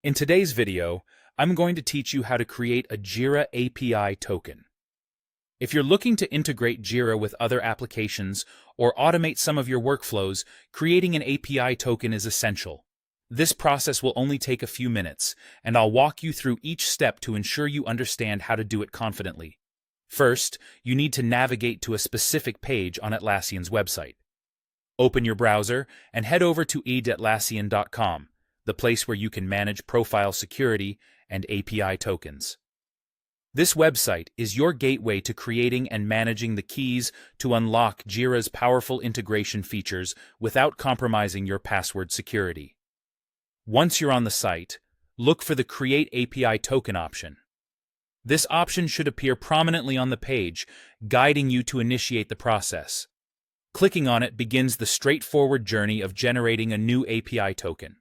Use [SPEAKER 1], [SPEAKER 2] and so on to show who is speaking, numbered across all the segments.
[SPEAKER 1] In today's video, I'm going to teach you how to create a Jira API token. If you're looking to integrate Jira with other applications or automate some of your workflows, creating an API token is essential. This process will only take a few minutes, and I'll walk you through each step to ensure you understand how to do it confidently. First, you need to navigate to a specific page on Atlassian's website. Open your browser and head over to atlassian.com, the place where you can manage profile security and API tokens. This website is your gateway to creating and managing the keys to unlock Jira's powerful integration features without compromising your password security. Once you're on the site, look for the Create API Token option. This option should appear prominently on the page, guiding you to initiate the process. Clicking on it begins the straightforward journey of generating a new API token.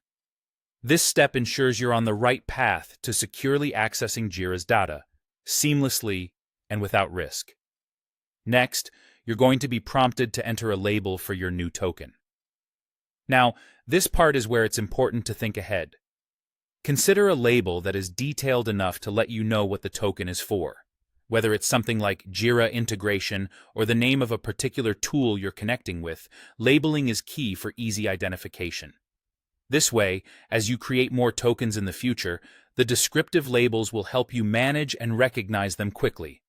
[SPEAKER 1] This step ensures you're on the right path to securely accessing Jira's data, seamlessly and without risk. Next, you're going to be prompted to enter a label for your new token. Now, this part is where it's important to think ahead. Consider a label that is detailed enough to let you know what the token is for, whether it's something like Jira integration or the name of a particular tool you're connecting with. Labeling is key for easy identification. This way, as you create more tokens in the future, the descriptive labels will help you manage and recognize them quickly.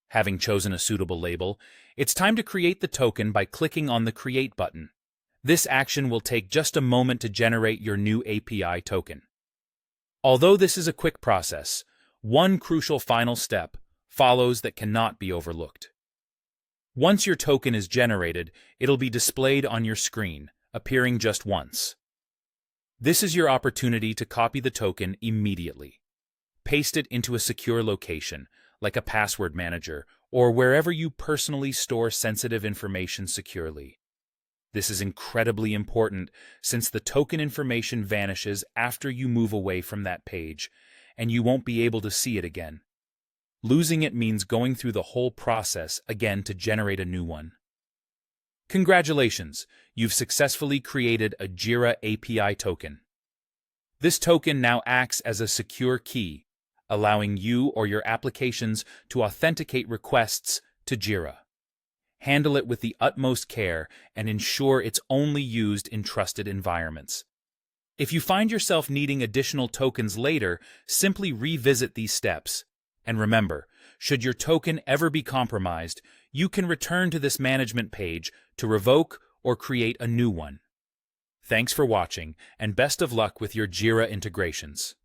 [SPEAKER 1] Having chosen a suitable label, it's time to create the token by clicking on the Create button. This action will take just a moment to generate your new API token. Although this is a quick process, one crucial final step follows that cannot be overlooked. Once your token is generated, it'll be displayed on your screen, appearing just once. This is your opportunity to copy the token immediately. Paste it into a secure location, like a password manager, or wherever you personally store sensitive information securely. This is incredibly important since the token information vanishes after you move away from that page, and you won't be able to see it again. Losing it means going through the whole process again to generate a new one. Congratulations, you've successfully created a Jira API token. This token now acts as a secure key, allowing you or your applications to authenticate requests to Jira. Handle it with the utmost care and ensure it's only used in trusted environments. If you find yourself needing additional tokens later, simply revisit these steps. And remember, should your token ever be compromised, you can return to this management page to revoke or create a new one. Thanks for watching, and best of luck with your Jira integrations.